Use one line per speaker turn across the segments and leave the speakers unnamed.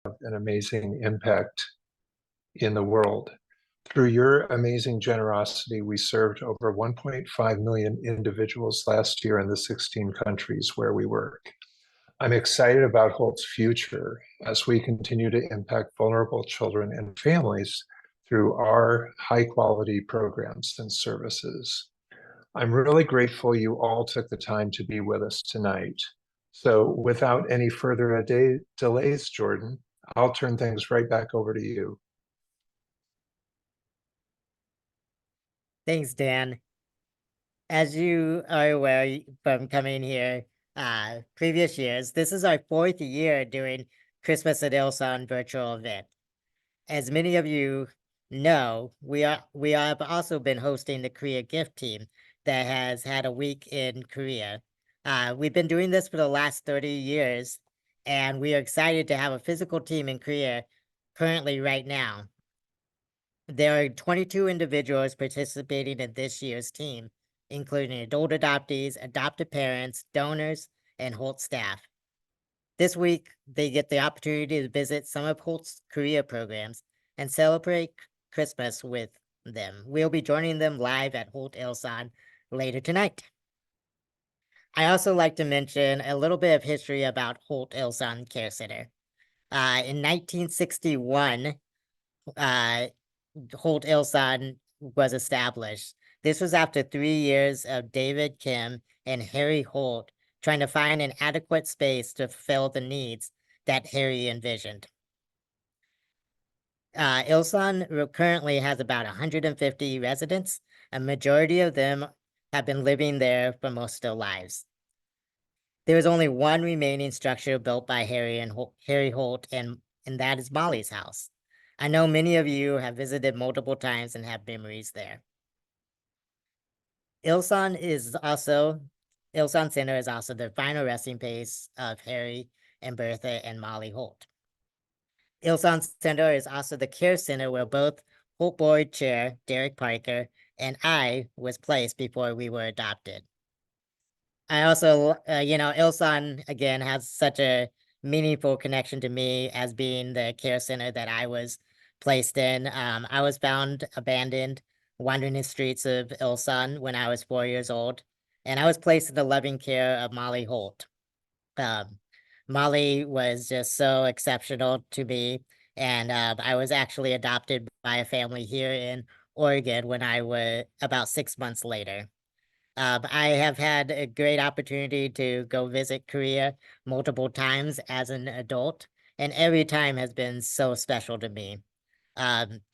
an amazing impact in the world. Through your amazing generosity, we served over 1.5 million individuals last year in the 16 countries where we work. I'm excited about Holt's future as we continue to impact vulnerable children and families through our high quality programs and services. I'm really grateful you all took the time to be with us tonight. So without any further delays, Jordan, I'll turn things right back over to you.
Thanks, Dan. As you are aware from coming here previous years, this is our 4th year doing Christmas at Ilsan virtual event. As many of you know, we have also been hosting the Korea gift team that has had a week in Korea. We've been doing this for the last 30 years, and we are excited to have a physical team in Korea currently right now. There are 22 individuals participating in this year's team, including adult adoptees, adopted parents, donors, and Holt staff. This week, they get the opportunity to visit some of Holt's Korea programs and celebrate Christmas with them. We'll be joining them live at Holt Ilsan later tonight. I also like to mention a little bit of history about Holt Ilsan Care Center. In 1961, Holt Ilsan was established. This was after 3 years of David Kim and Harry Holt trying to find an adequate space to fulfill the needs that Harry envisioned. Ilsan currently has about 150 residents. A majority of them have been living there for most of their lives. There is only one remaining structure built by Harry Holt, and that is Molly's house. I know many of you have visited multiple times and have memories there. Ilsan Center is also the final resting place of Harry and Bertha and Molly Holt. Ilsan Center is also the care center where both Holt Board Chair Derek Parker and I was placed before we were adopted. I also, Ilsan, again, has such a meaningful connection to me as being the care center that I was placed in. I was found abandoned, wandering the streets of Ilsan when I was 4 years old, and I was placed in the loving care of Molly Holt. Molly was just so exceptional to me, and I was actually adopted by a family here in Oregon when I was about 6 months later. I have had a great opportunity to go visit Korea multiple times as an adult, and every time has been so special to me.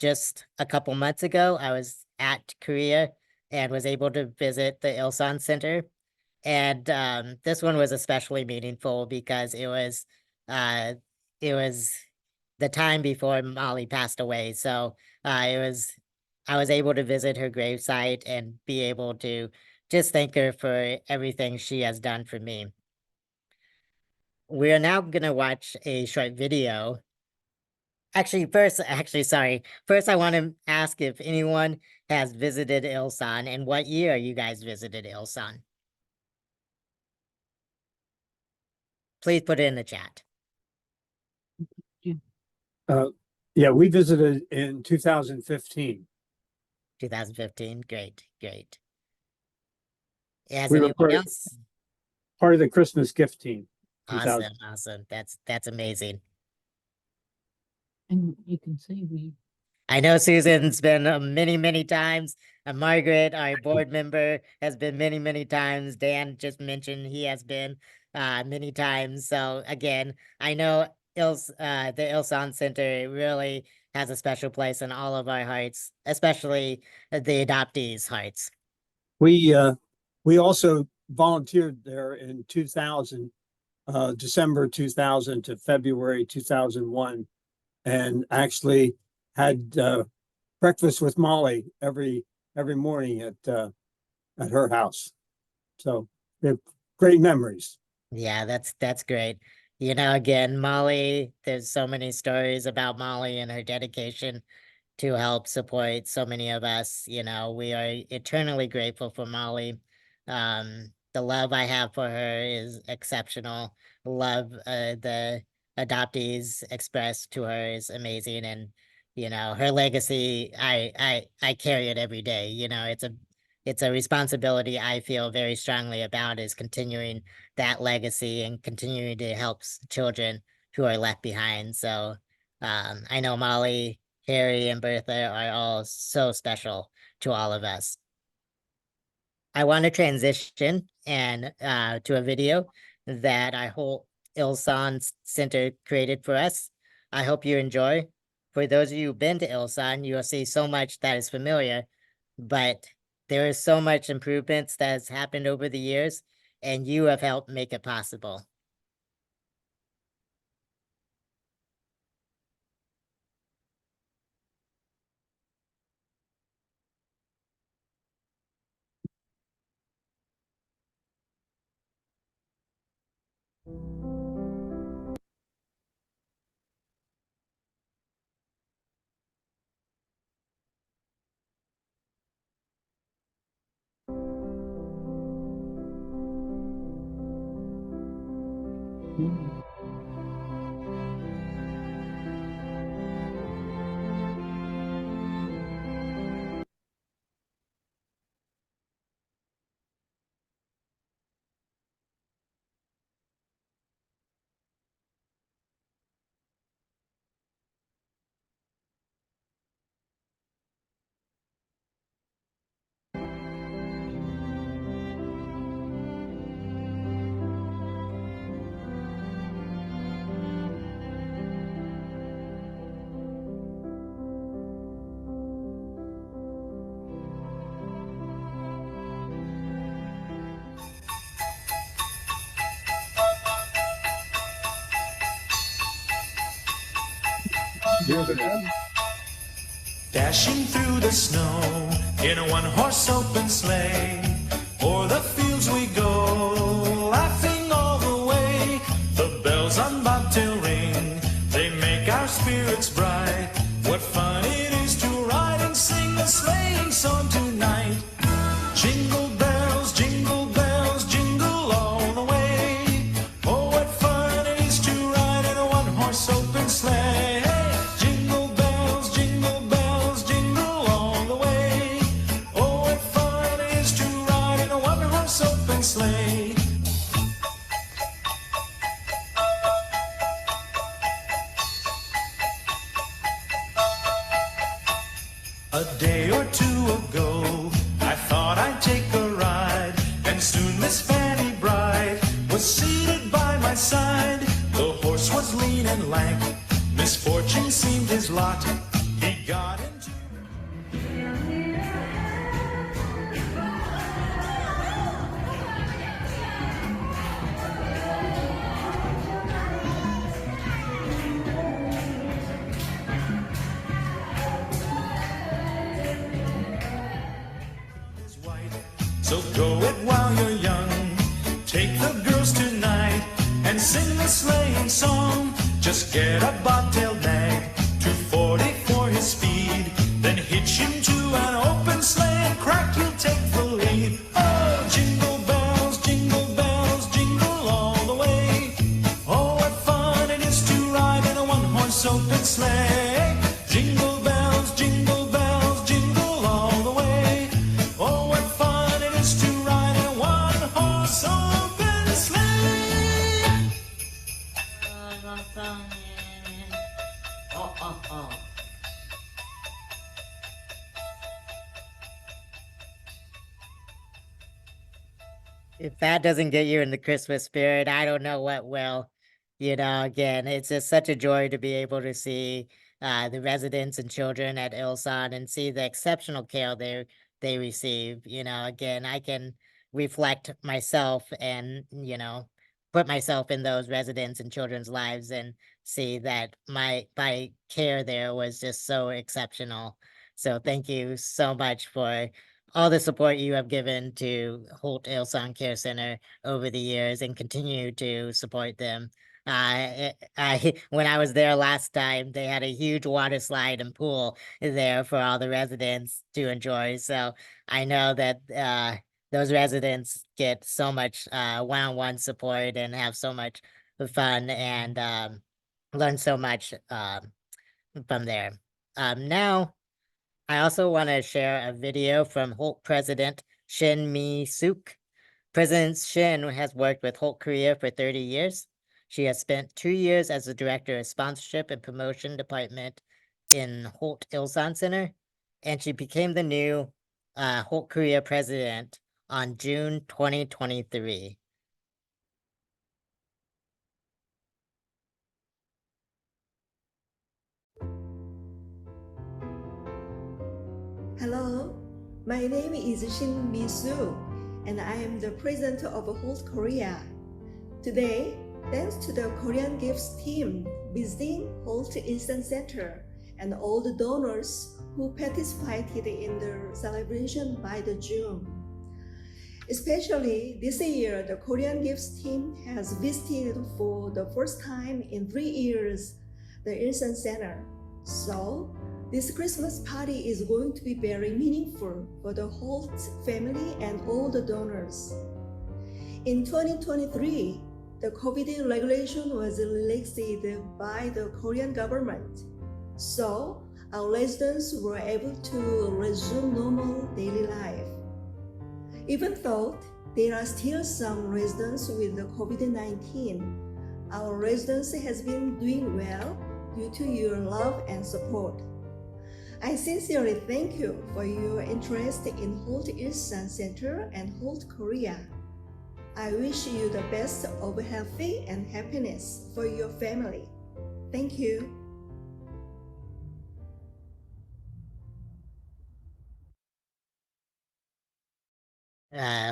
Just a couple months ago, I was at Korea and was able to visit the Ilsan Center. And this one was especially meaningful because uh, it was the time before Molly passed away. So I was able to visit her gravesite and be able to just thank her for everything she has done for me. We are now going to watch a short video. Sorry. First, I want to ask if anyone has visited Ilsan and what year you guys visited Ilsan. Please put it in the chat.
Yeah, we visited in 2015.
2015. Great. Has
We were
anyone else?
part of the Christmas gift team.
Awesome. That's amazing.
And you can see
I know Susan's been many times. Margaret, our board member, has been many times. Dan just mentioned he has been many times. So again, I know the Ilsan Center really has a special place in all of our hearts, especially the adoptees' hearts.
We also volunteered there in 2000, December 2000 to February 2001, and actually had breakfast with Molly every morning at her house. So they're great memories.
Yeah, that's great. Again, Molly, there's so many stories about Molly and her dedication to help support so many of us. We are eternally grateful for Molly. The love I have for her is exceptional. Love the adoptees expressed to her is amazing. And, you know, her legacy, I carry it every day. You know, it's a responsibility I feel very strongly about, is continuing that legacy and continuing to help children who are left behind. So I know Molly, Harry, and Bertha are all so special to all of us. I want to transition and to a video that I hope Ilsan Center created for us. I hope you enjoy. For those of you who've been to Ilsan, you'll see so much that is familiar, but there is so much improvements that has happened over the years, and you have helped make it possible.
Dashing through the snow in a one-horse open sleigh, o'er the fields we go, laughing all the way. The bells on bobtail ring, they make our spirits bright. What fun it is to ride and sing a sleighing song tonight. Jingle bells, jingle all the way. Oh, what fun it is to ride in a one-horse open sleigh. Jingle bells, jingle all the way. Oh, what fun it is to ride in a one-horse open sleigh. A day or two ago, I thought I'd take a ride, and soon Miss Fanny Bright was seated by my side. The horse was lean and lank, misfortune seemed his lot. He got into... So go it while you're young. Take the girls tonight and sing the sleighing song. Just get a bobtail nag, 240 for his speed. Then hitch him to an open sleigh and crack, you'll take the lead. Oh, jingle bells, jingle all the way. Oh, what fun it is to ride in a one-horse open sleigh. Jingle bells, jingle all the way. Oh, what fun it is to ride in a one-horse open sleigh.
If that doesn't get you in the Christmas spirit, I don't know what will. You know, again, it's just such a joy to be able to see the residents and children at Ilsan and see the exceptional care they receive. You know, again, I can reflect myself and, you know, put myself in those residents and children's lives and see that my care there was just so exceptional. So thank you so much for all the support you have given to Holt Ilsan Care Center over the years and continue to support them. When I was there last time, they had a huge water slide and pool there for all the residents to enjoy. So I know that those residents get so much one-on-one support and have so much fun. And learned so much from there. Now, I also want to share a video from Holt President Shin Mi-suk. President Shin has worked with Holt Korea for 30 years. She has spent 2 years as the Director of Sponsorship and Promotion Department in Holt Ilsan Center, and she became the new Holt Korea President on June 2023.
Hello, my name is Shin Mi-soo, and I am the president of Holt Korea. Today, thanks to the Korean Gifts team visiting Holt Ilsan Center and all the donors who participated in the celebration by the June. Especially this year, the Korean Gifts team has visited for the first time in 3 years the Ilsan Center. So, this Christmas party is going to be very meaningful for the Holt family and all the donors. In 2023, the COVID regulation was relaxed by the Korean government. So, our residents were able to resume normal daily life. Even though there are still some residents with the COVID-19, our residents has been doing well due to your love and support. I sincerely thank you for your interest in Holt Ilsan Center and Holt Korea. I wish you the best of healthy and happiness for your family. Thank you.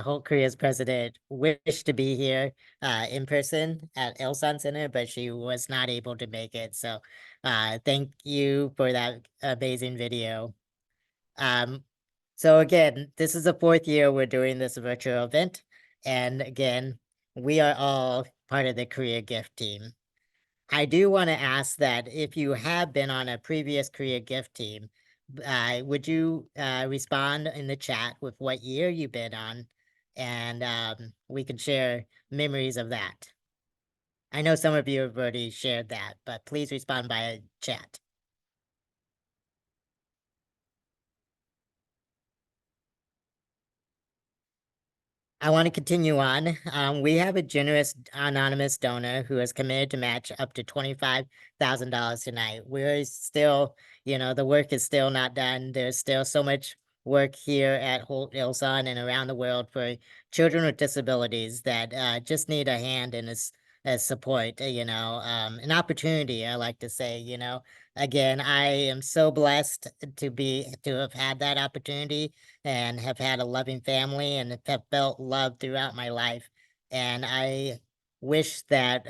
Holt Korea's president wished to be here in person at Ilsan Center, but she was not able to make it. So thank you for that amazing video. So again, this is the 4th year we're doing this virtual event. And again, we are all part of the Korea Gift team. I do want to ask that if you have been on a previous Korea Gift team, would you respond in the chat with what year you've been on, and we can share memories of that. I know some of you have already shared that, but please respond by chat. I want to continue on. We have a generous anonymous donor who has committed to match up to $25,000 tonight. We're still, the work is still not done. There's still so much work here at Holt Ilsan and around the world for children with disabilities that just need a hand and a support, an opportunity, I like to say, Again, I am so blessed to have had that opportunity and have had a loving family and have felt love throughout my life. And I wish that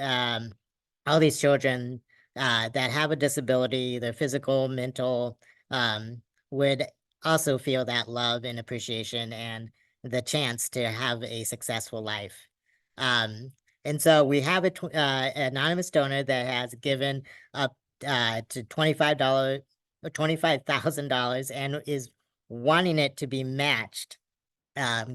all these children that have a disability, either physical, mental, would also feel that love and appreciation and the chance to have a successful life. And so we have an anonymous donor that has given up to $25,000 and is wanting it to be matched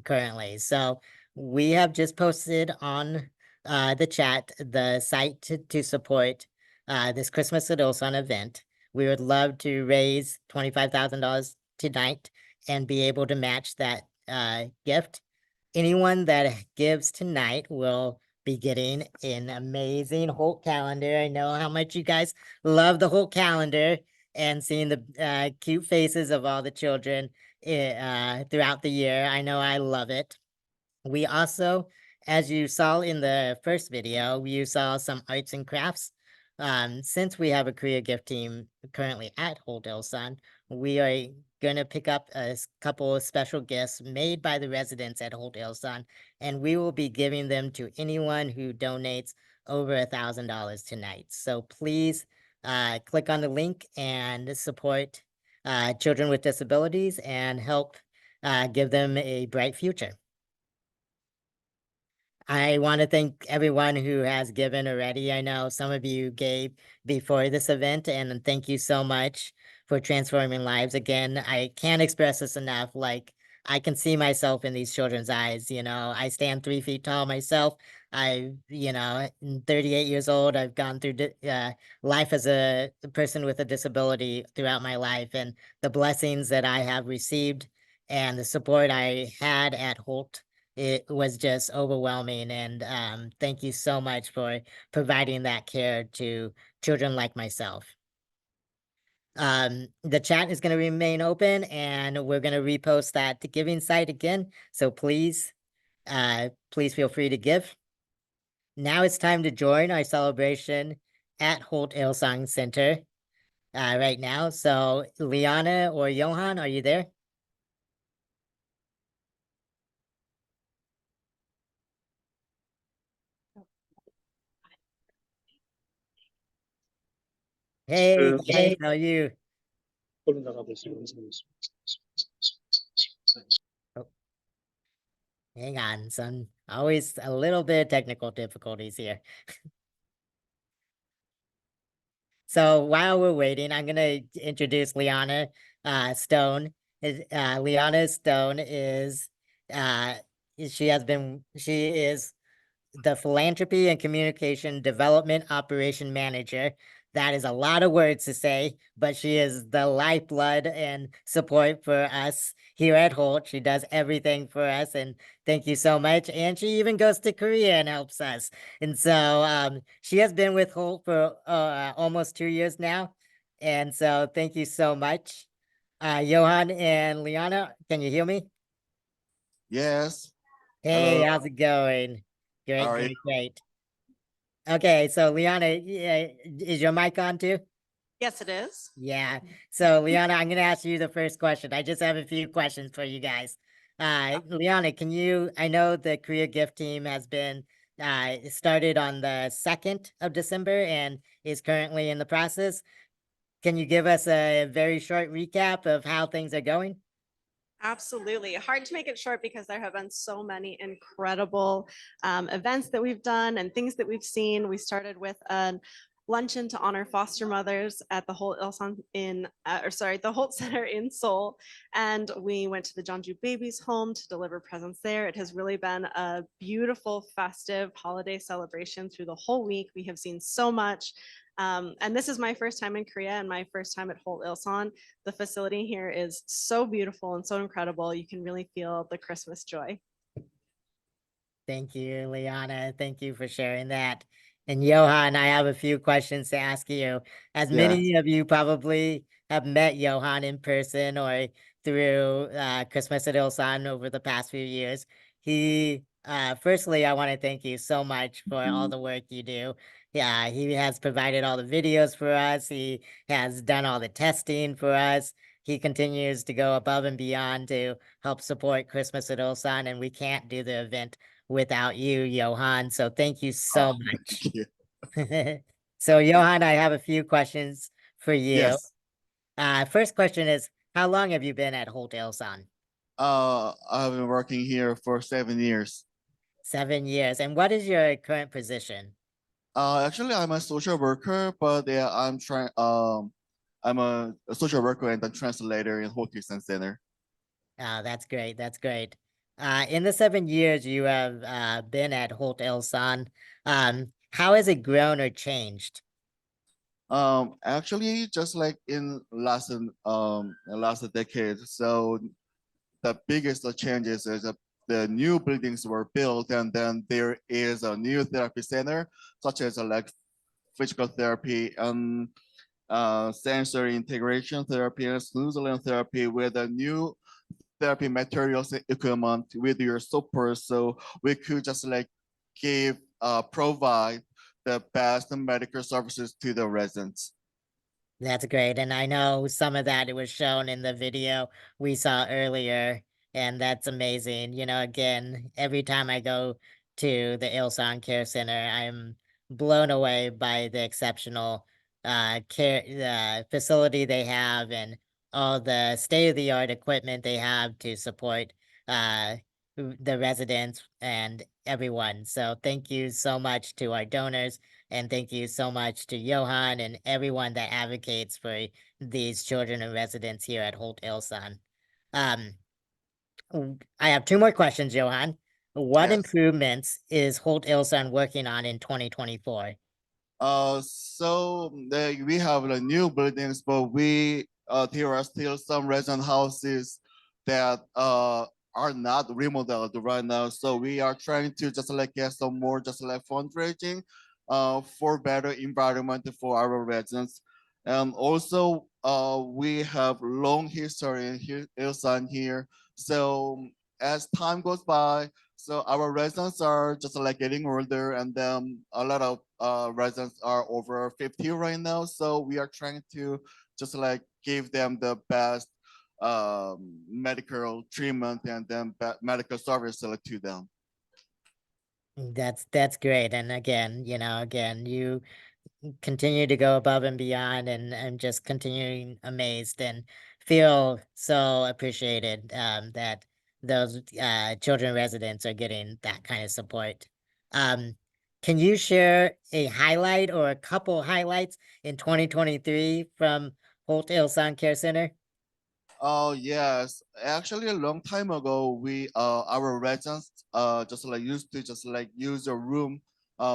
currently. So we have just posted on the chat the site to support this Christmas at Ilsan event. We would love to raise $25,000 tonight and be able to match that gift. Anyone that gives tonight will be getting an amazing Holt calendar. I know how much you guys love the Holt calendar and seeing the cute faces of all the children throughout the year. I know I love it. We also, as you saw in the first video, you saw some arts and crafts. Since we have a Korea Gift team currently at Holt Ilsan, we are going to pick up a couple of special gifts made by the residents at Holt Ilsan, and we will be giving them to anyone who donates over $1,000 tonight. So please click on the link and support children with disabilities and help give them a bright future. I want to thank everyone who has given already. I know some of you gave before this event, and thank you so much for transforming lives. Again, I can't express this enough. Like, I can see myself in these children's eyes. I stand 3 feet tall myself. you know, I'm 38 years old. I've gone through life as a person with a disability throughout my life, and the blessings that I have received and the support I had at Holt, it was just overwhelming. And thank you so much for providing that care to children like myself. The chat is going to remain open, and we're going to repost that giving site again. So please feel free to give. Now it's time to join our celebration at Holt Ilsan Center right now. So Liana or Johan, are you there? Hey guys, how are you? Oh, hang on, son. Always a little bit of technical difficulties here. So while we're waiting, I'm gonna introduce Liana Stone. Liana Stone is she is the Philanthropy and Communication Development Operation Manager. That is a lot of words to say, but she is the lifeblood and support for us here at Holt. She does everything for us, and thank you so much. And she even goes to Korea and helps us. And so she has been with Holt for almost 2 years now. And so thank you so much. Johan and Liana, can you hear me?
Yes.
Hey,
Hello.
how's it going? Great,
How are you?
great, great. Okay, so Liana, yeah, is your mic on too?
Yes, it is.
Yeah. So Liana, I'm gonna ask you the first question. I just have a few questions for you guys. Liana, I know the Korea Gift Team has been started on the 2nd of December and is currently in the process. Can you give us a very short recap of how things are going?
Absolutely. Hard to make it short because there have been so many incredible events that we've done and things that we've seen. We started with a luncheon to honor foster mothers at the Holt Ilsan the Holt Center in Seoul. And we went to the Jeonju Babies Home to deliver presents there. It has really been a beautiful, festive holiday celebration through the whole week. We have seen so much. And this is my first time in Korea and my first time at Holt Ilsan. The facility here is so beautiful and so incredible. You can really feel the Christmas joy.
Thank you, Liana. Thank you for sharing that. And Johan, I have a few questions to ask you. As many of you probably have met Johan in person or through Christmas at Ilsan over the past few years. Firstly, I want to thank you so much for all the work you do. Yeah, he has provided all the videos for us. He has done all the testing for us. He continues to go above and beyond to help support Christmas at Ilsan, and we can't do the event without you, Johan. So thank you so much.
Thank you.
So Johan, I have a few questions for you.
Yes.
First question is, how long have you been at Holt Ilsan?
I've been working here for 7 years.
7 years. And what is your current position?
Actually, I'm a social worker, but yeah, I'm a social worker and a translator in Holt Christian Center.
Oh, that's great. That's great. In the 7 years you have been at Holt Ilsan, how has it grown or changed?
Actually, just like in last decade, so the biggest changes is that the new buildings were built, and then there is a new therapy center, such as like physical therapy and sensory integration therapy and smooth land therapy with a new therapy materials and equipment with your support. So we could just like provide the best medical services to the residents.
That's great. And I know some of that it was shown in the video we saw earlier, and that's amazing. You know, again, every time I go to the Ilsan Care Center, I'm blown away by the exceptional care facility they have and all the state-of-the-art equipment they have to support uh the residents and everyone. So thank you so much to our donors. And thank you so much to Johan and everyone that advocates for these children and residents here at Holt Ilsan. I have 2 more questions, Johan. what
Yes.
improvements is Holt Ilsan working on in 2024?
We have the new buildings, but there are still some resident houses that are not remodeled right now. So we are trying to just like get some more just like fundraising for better environment for our residents. And also we have long history in Ilsan here. So as time goes by, so our residents are just like getting older, and then a lot of residents are over 50 right now. So we are trying to just like give them the best medical treatment and then medical service to them.
That's great. And again, you continue to go above and beyond, and I'm just continuing amazed and feel so appreciated that those children residents are getting that kind of support. Can you share a highlight or a couple highlights in 2023 from Holt Ilsan Care Center?
Oh yes, actually a long time ago, our residents just like used to just like use a room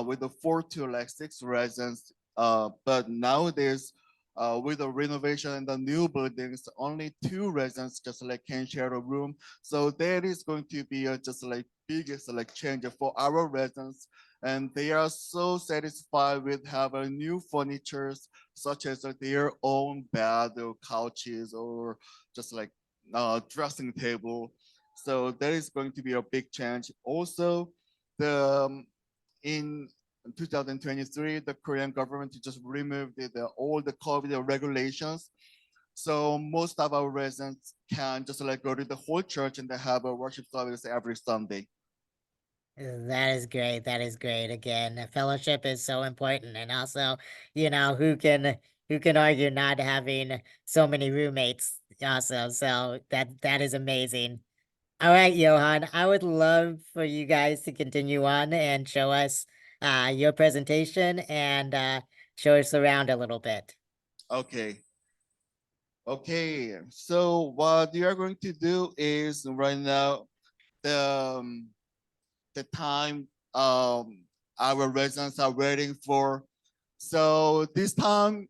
with the 4 to like 6 residents. But nowadays, with the renovation and the new buildings, only 2 residents just like can share a room. So that is going to be just like biggest like change for our residents, and they are so satisfied with having new furnitures such as their own bed or couches or just like dressing table. So that is going to be a big change. Also, in 2023, the Korean government just removed all the COVID regulations. So most of our residents can just like go to the whole church and they have a worship service every Sunday.
That is great. That is great. Again, fellowship is so important, and also, who can argue not having so many roommates also. So that is amazing. All right, Johan, I would love for you guys to continue on and show us your presentation and show us around a little bit.
Okay. Okay, so what you are going to do is right now, the time our residents are waiting for. So this time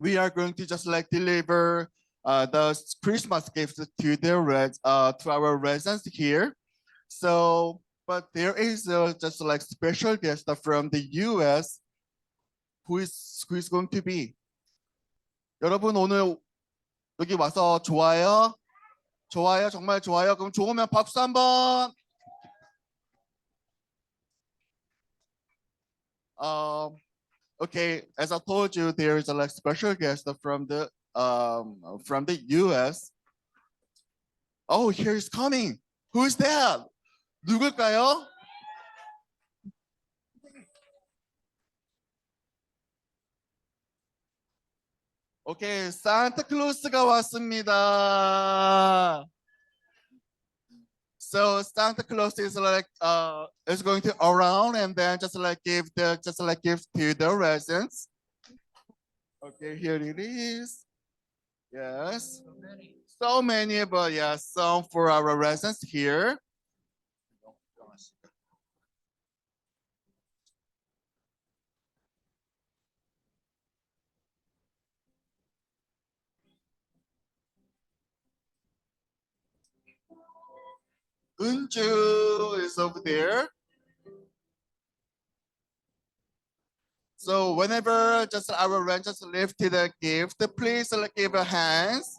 we are going to just like deliver the Christmas gifts to to our residents here. So, but there is just like special guest from the U.S. who is going to be. 여러분 오늘 여기 와서 좋아요? 좋아요, 정말 좋아요. 그럼 좋으면 박수 한번. Okay, as I told you, there is a like special guest from the U.S. Oh, here is coming. Who's that? 누굴까요? 오케이, 산타클로스가 왔습니다. So Santa Claus is like is going to around and then just like give gifts to the residents. Okay, here it is. Yes. So many, but yeah, some for our residents here. Unju is over there. So whenever just our rangers lift the gift, please give a hands.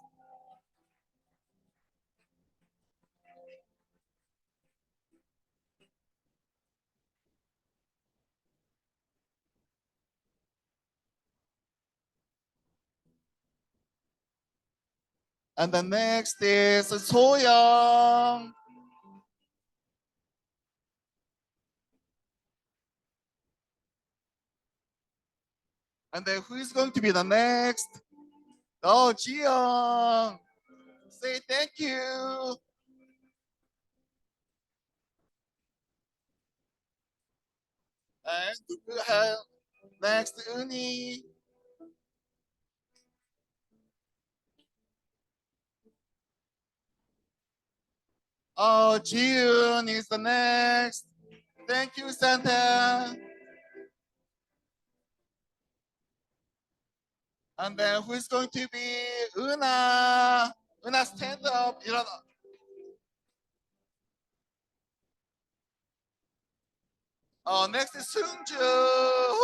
And the next is Soyoung. And then who is going to be the next? Oh, Jiyoung. Say thank you. And who have next, Uni? Oh, June is the next. Thank you, Santa. And then who is going to be Una? Una, stand up. Oh, next is Sungju. Woo!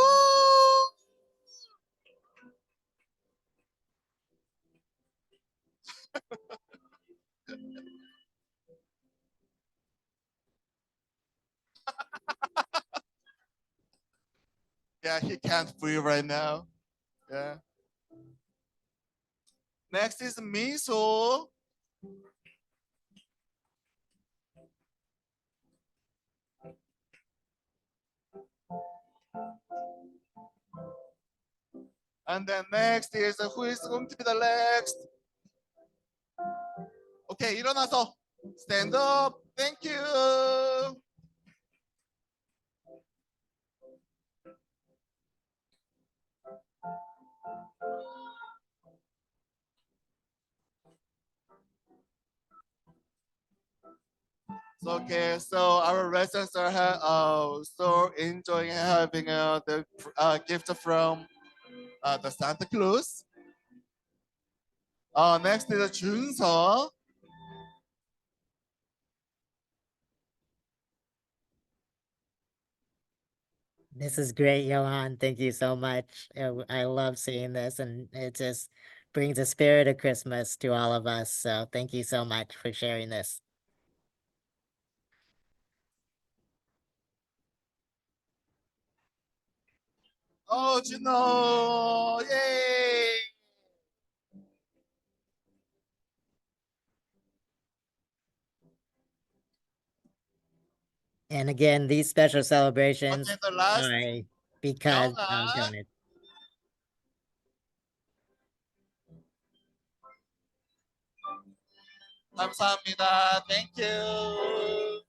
Yeah, he can't breathe right now. Yeah. Next is Miso. And then next is who is going to be the next? Okay, 일어나서 stand up. Thank you. So, okay, so our residents are so enjoying having the gift from the Santa Claus. Next is Junso.
This is great, Johan. Thank you so much. I love seeing this, and it just brings a spirit of Christmas to all of us. So thank you so much for sharing this.
Oh, Juno! Yay!
And again, these special celebrations
Okay, the last.
are because of
Young,
donuts.
감사합니다. Thank you.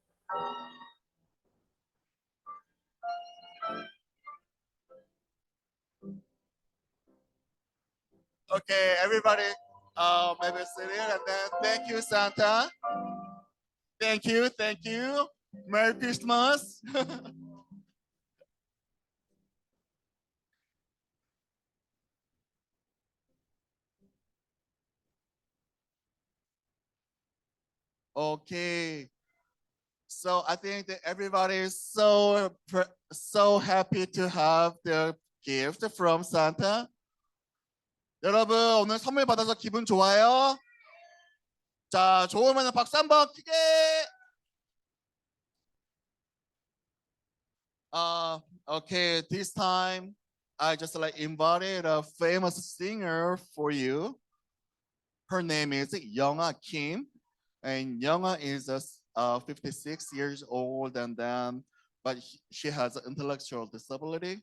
Okay, everybody, maybe sit here and then thank you, Santa. Thank you, thank you. Merry Christmas. Okay. So I think that everybody is so happy to have the gift from Santa. 여러분 오늘 선물 받아서 기분 좋아요? 자, 좋으면 박수 한번 크게. Okay, this time I just invited a famous singer for you. Her name is Younga Kim, and Younga is 56 years old, and then but she has an intellectual disability.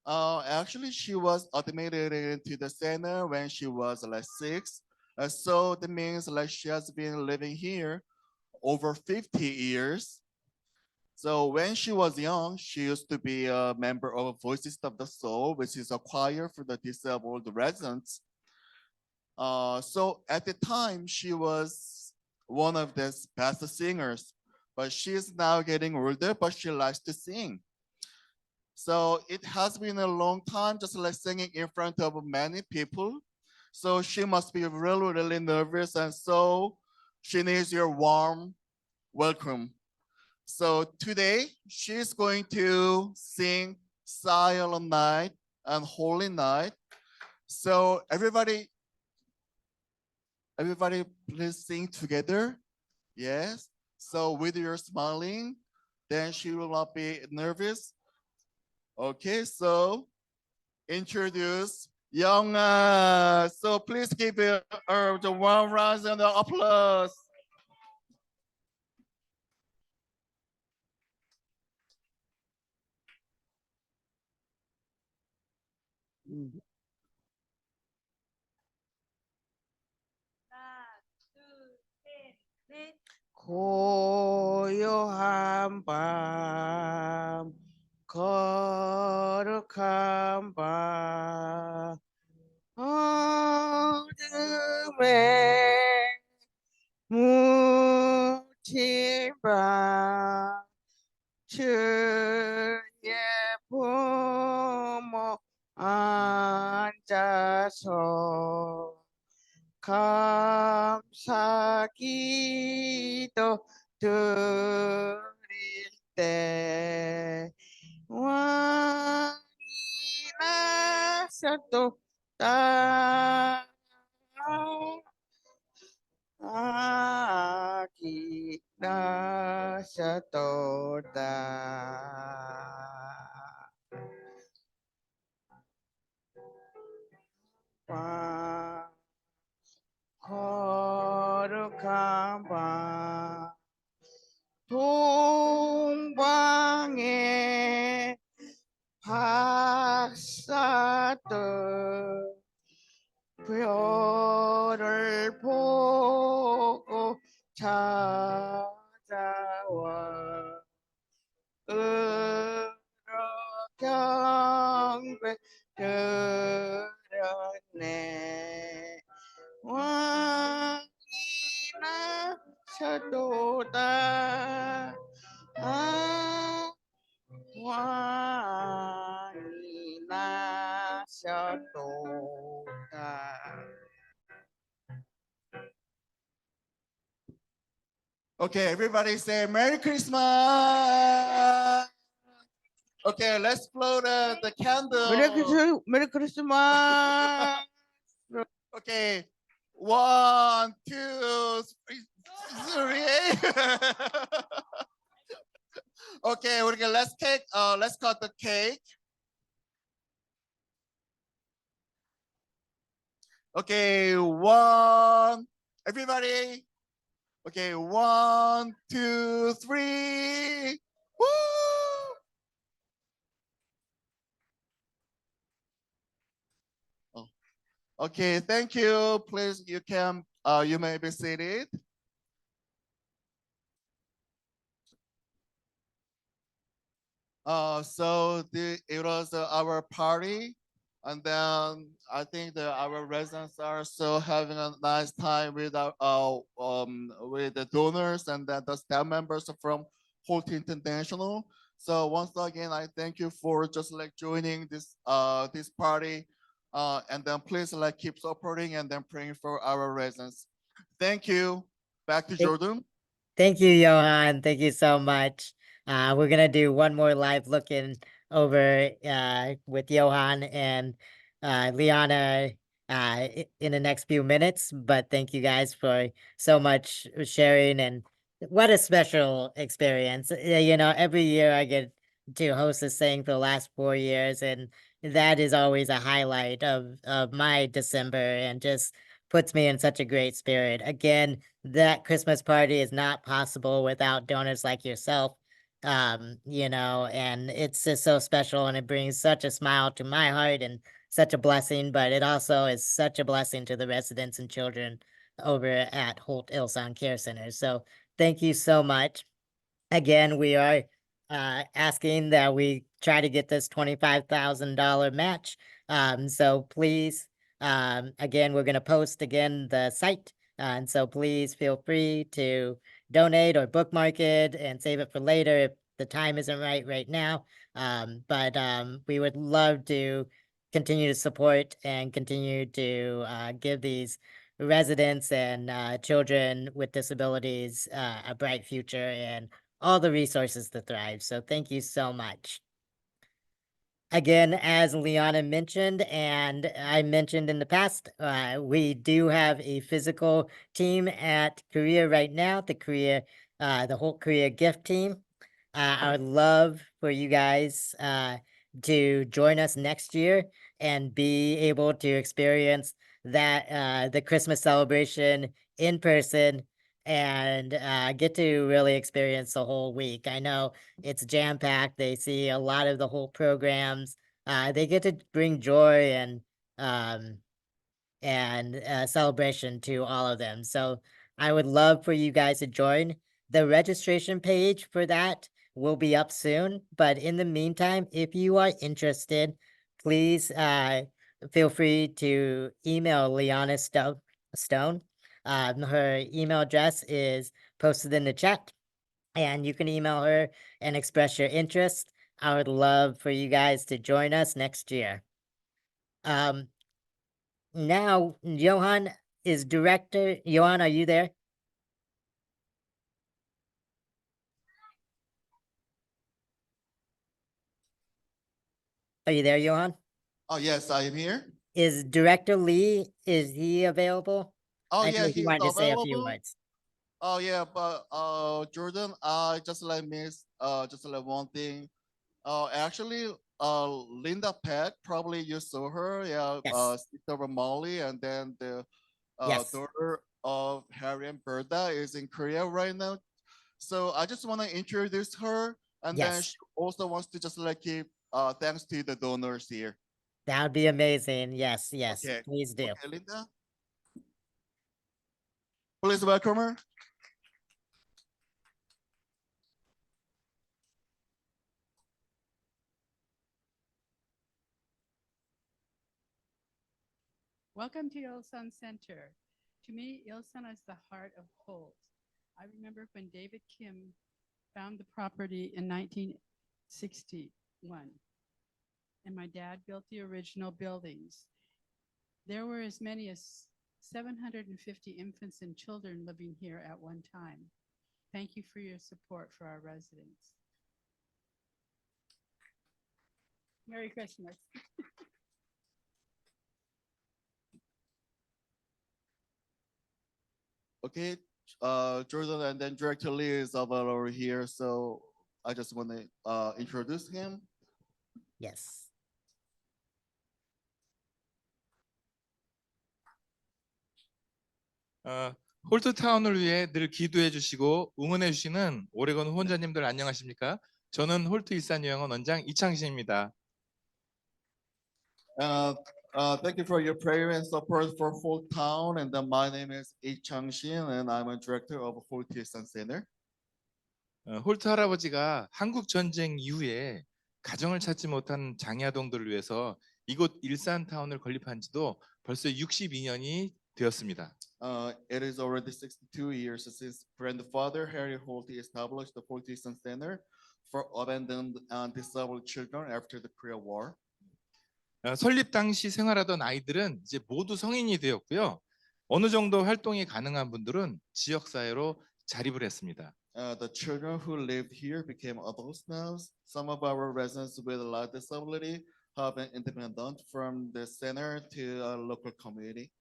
Actually, she was admitted into the center when she was 6. So that means she has been living here over 50 years. So when she was young, she used to be a member of Voices of the Soul, which is a choir for the disabled residents. So at the time, she was one of the best singers, but she's now getting older, but she likes to sing. So it has been a long time just singing in front of many people. So she must be really, really nervous, and so she needs your warm welcome. So today she's going to sing Silent Night and Holy Night. So everybody please sing together. Yes. So with your smiling, then she will not be nervous. Okay, so introduce Young. So please give her the warm round of applause.
고요한 밤, 거룩한 밤, 어둠에 묻힌 주셔서 감사기도 드릴 때 왕이 나셨도다 아기 나셨도다 와 거룩한 밤 동방의 박사들 별을 보고 찾아와 경배 드렸네 왕이나 셔도다 왕이나 셔도다
Okay, everybody say Merry Christmas. Okay, let's blow the candle.
메리 크리스마스
Okay, 1, 2, 3. Okay, we're gonna let's cut the cake. Okay, everybody. Okay, 1, 2, 3. Woo! Oh. Okay, thank you. Please, you may be seated. So it was our party, and then I think that our residents are still having a nice time with with the donors and then the staff members from Holt International. So once again, I thank you for just like joining this party, and then please like keep supporting and then praying for our residents. Thank you. Back to Jordan.
Thank you, Johan. Thank you so much. We're gonna do one more live looking over with Johan and Liana in the next few minutes. But thank you guys for so much sharing, and what a special experience. You know, every year I get to host this thing for the last 4 years, and that is always a highlight of my December, and just puts me in such a great spirit. Again, that Christmas party is not possible without donors like yourself. You know, and it's just so special, and it brings such a smile to my heart and such a blessing, but it also is such a blessing to the residents and children over at Holt Ilsan Care Center. So thank you so much. Again, we are asking that we try to get this $25,000 match. So please, again, we're going to post again the site. And so please feel free to donate or bookmark it and save it for later if the time isn't right now. But we would love to continue to support and continue to give these residents and children with disabilities a bright future and all the resources to thrive. So thank you so much. Again, as Liana mentioned, and I mentioned in the past, we do have a physical team at Korea right now, the Holt Korea gift team. I would love for you guys to join us next year and be able to experience that the Christmas celebration in person and get to really experience the whole week. I know it's jam-packed. They see a lot of the whole programs. They get to bring joy and celebration to all of them. So I would love for you guys to join. The registration page for that will be up soon. But in the meantime, if you are interested, please feel free to email Liana Stone. Her email address is posted in the chat, and you can email her and express your interest. I would love for you guys to join us next year. now Johan is director. Johan, are you there? Are you there, Johan?
Oh, yes, I am here.
Is Director Lee, is he available?
Oh,
I
yeah,
know he
he's
wanted to say a few
available.
words.
Oh, yeah, but Jordan, just like miss just like one thing. Actually, Linda Peck, probably you saw her. Yeah,
Yes.
sister of Molly, and then the
Yes.
daughter of Harry and Bertha is in Korea right now. So I just want to introduce her, and then
Yes.
she also wants to just like give thanks to the donors here.
That would be amazing. Yes, yes,
Okay.
please do.
Okay, Linda. Please welcome her.
Welcome to Ilsan Center. To me, Ilsan is the heart of Holt. I remember when David Kim found the property in 1961, and my dad built the original buildings. There were as many as 750 infants and children living here at one time. Thank you for your support for our residents. Merry Christmas.
Okay, Jordan, and then Director Lee is over here. So I just want to introduce him.
Yes.
홀트타운을 위해 늘 기도해 주시고 응원해 주시는 오레곤 후원자님들 안녕하십니까? 저는 홀트 일산요양원 원장 이창신입니다.
Thank you for your prayer and support for Holt Town. And then my name is Lee Chang-shin, and I'm a director of Holt Ilsan Center.
홀트 할아버지가 한국 전쟁 이후에 가정을 찾지 못한 장애 아동들을 위해서 이곳 일산타운을 건립한 지도 벌써 62년이 되었습니다.
It is already 62 years since grandfather Harry Holt established the Holt Ilsan Center for abandoned and disabled children after the Korea War.
설립 당시 생활하던 아이들은 이제 모두 성인이 되었고요. 어느 정도 활동이 가능한 분들은 지역 사회로 자립을 했습니다.
The children who lived here became adults now. Some of our residents with a lot of disability have been independent from the center to a local community.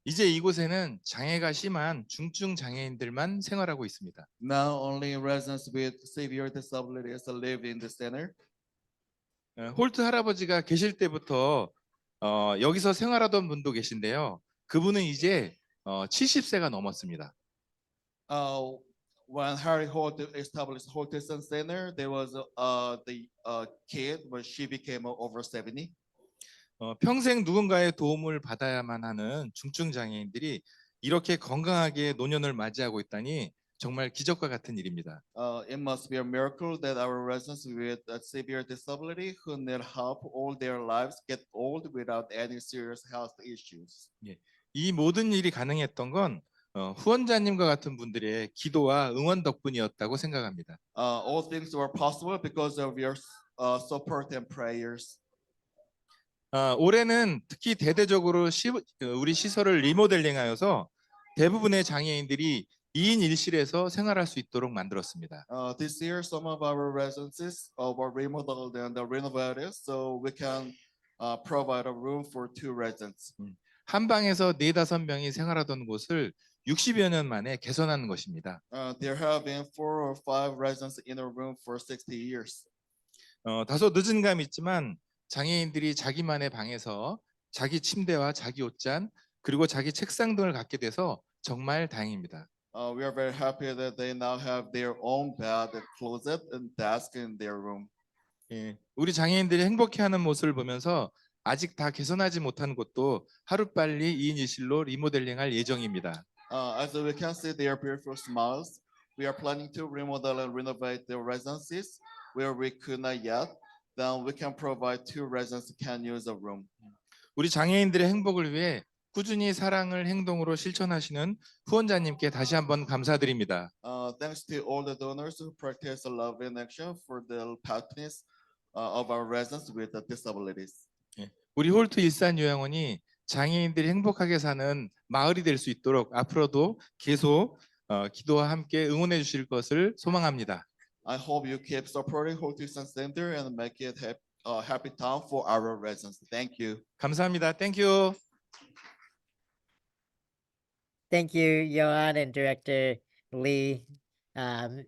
이제 이곳에는 장애가 심한 중증 장애인들만 생활하고 있습니다.
Now only residents with severe disabilities live in the center.
홀트 할아버지가 계실 때부터 여기서 생활하던 분도 계신데요. 그분은 이제 70세가 넘었습니다.
When Harry Holt established Holt Ilsan Center, there was the kid, but she became over 70.
평생 누군가의 도움을 받아야만 하는 중증 장애인들이 이렇게 건강하게 노년을 맞이하고 있다니 정말 기적과 같은 일입니다.
It must be a miracle that our residents with a severe disability who need help all their lives get old without any serious health issues.
이 모든 일이 가능했던 건 후원자님과 같은 분들의 기도와 응원 덕분이었다고 생각합니다.
All things were possible because of your support and prayers.
올해는 특히 대대적으로 우리 시설을 리모델링하여서 대부분의 장애인들이 2인 1실에서 생활할 수 있도록 만들었습니다.
This year, some of our residences were remodeled and renovated, so we can provide a room for 2 residents.
한 방에서 4-5명이 생활하던 곳을 60여 년 만에 개선한 것입니다.
There have been 4 or 5 residents in a room for 60 years.
다소 늦은 감이 있지만 장애인들이 자기만의 방에서 자기 침대와 자기 옷잔 그리고 자기 책상 등을 갖게 돼서 정말 다행입니다.
We are very happy that they now have their own bed, closet, and desk in their room.
우리 장애인들이 행복해하는 모습을 보면서 아직 다 개선하지 못한 곳도 하루빨리 2인 1실로 리모델링할 예정입니다.
As we can see their beautiful smiles, we are planning to remodel and renovate the residences where we could not yet. Then we can provide 2 residents can use a room.
우리 장애인들의 행복을 위해 꾸준히 사랑을 행동으로 실천하시는 후원자님께 다시 한번 감사드립니다.
Thanks to all the donors who practice love in action for the happiness of our residents with disabilities.
우리 홀트 일산요양원이 장애인들이 행복하게 사는 마을이 될 수 있도록 앞으로도 계속 기도와 함께 응원해 주실 것을 소망합니다.
I hope you keep supporting Holt Ilsan Center and make it a happy town for our residents. Thank you.
감사합니다. 땡큐.
Thank you, Johan and Director Lee.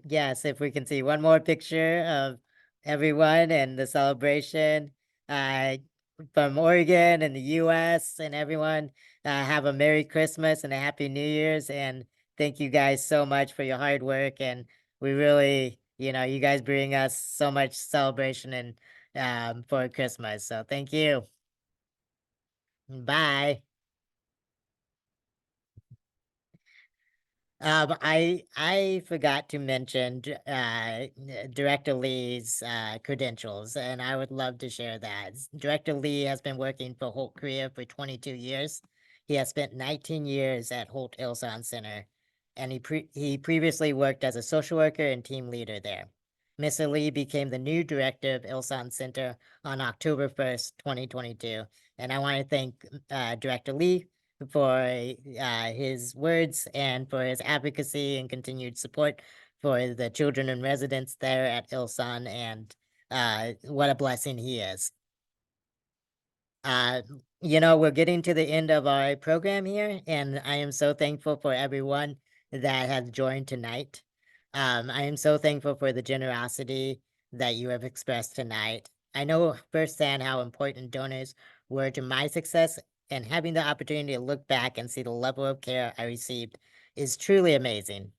Yes, if we can see one more picture of everyone and the celebration from Oregon and the US and everyone, have a Merry Christmas and a Happy New Year's. And thank you guys so much for your hard work. And we really, you guys bring us so much celebration and for Christmas. So thank you. Bye. I forgot to mention Director Lee's credentials, and I would love to share that. Director Lee has been working for Holt Korea for 22 years. He has spent 19 years at Holt Ilsan Center, and he previously worked as a social worker and team leader there. Mr. Lee became the new director of Ilsan Center on October 1st, 2022, and I want to thank Director Lee for his words and for his advocacy and continued support for the children and residents there at Ilsan, and what a blessing he is. We're getting to the end of our program here, and I am so thankful for everyone that has joined tonight. I am so thankful for the generosity that you have expressed tonight. I know firsthand how important donors were to my success, and having the opportunity to look back and see the level of care I received is truly amazing.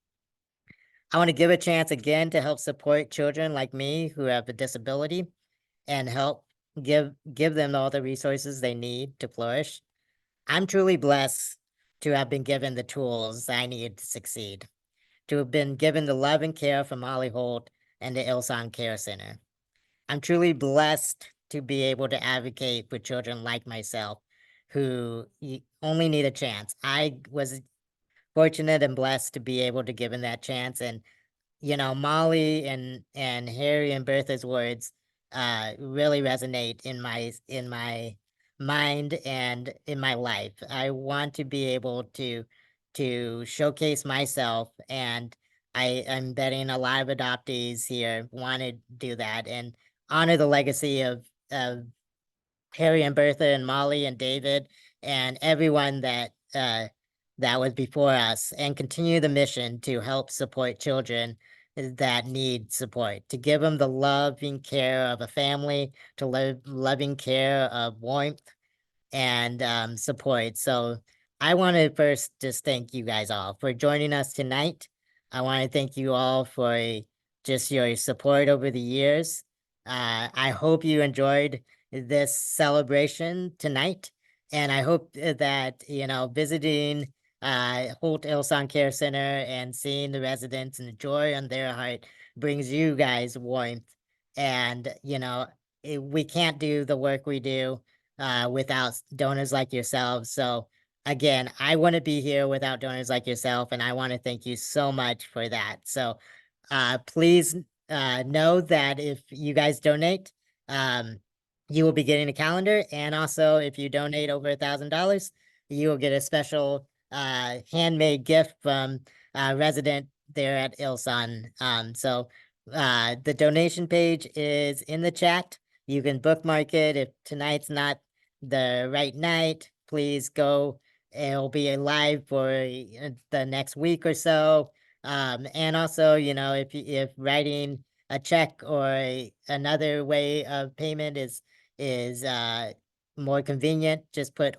I want to give a chance again to help support children like me who have a disability and help give them all the resources they need to flourish. I'm truly blessed to have been given the tools I need to succeed, to have been given the love and care from Molly Holt and the Ilsan Care Center. I'm truly blessed to be able to advocate for children like myself who only need a chance. I was fortunate and blessed to be able to give them that chance. And, Molly and Harry and Bertha's words really resonate in my mind and in my life. I want to be able to showcase myself, and I'm betting a lot of adoptees here want to do that and honor the legacy of Harry and Bertha and Molly and David and everyone that was before us, and continue the mission to help support children that need support, to give them the loving care of a family, to loving care of warmth and support. So I want to first just thank you guys all for joining us tonight. I want to thank you all for just your support over the years. I hope you enjoyed this celebration tonight, and I hope that visiting Holt Ilsan Care Center and seeing the residents and the joy on their heart brings you guys warmth. And we can't do the work we do without donors like yourselves. So again, I wouldn't be here without donors like yourself, and I want to thank you so much for that. So please know that if you guys donate, you will be getting a calendar, and also if you donate over $1,000, you will get a special handmade gift from a resident there at Ilsan. So the donation page is in the chat. You can bookmark it. If tonight's not the right night, please go. It'll be live for the next week or so. And also, if writing a check or another way of payment is more convenient, just put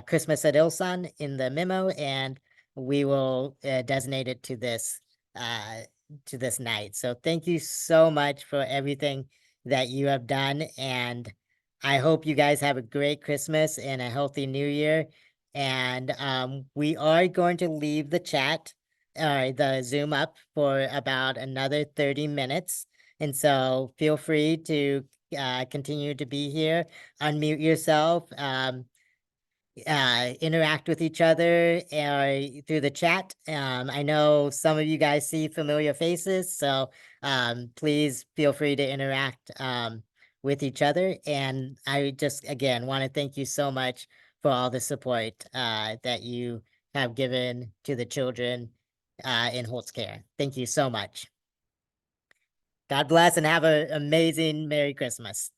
Christmas at Ilsan in the memo, and we will designate it to this night. So thank you so much for everything that you have done, and I hope you guys have a great Christmas and a healthy New Year. And we are going to leave the chat, the Zoom up for about another 30 minutes. And so feel free to continue to be here, unmute yourself, interact with each other through the chat. I know some of you guys see familiar faces, so please feel free to interact with each other. And I just, again, want to thank you so much for all the support that you have given to the children in Holt's care. Thank you so much. God bless and have an amazing Merry Christmas.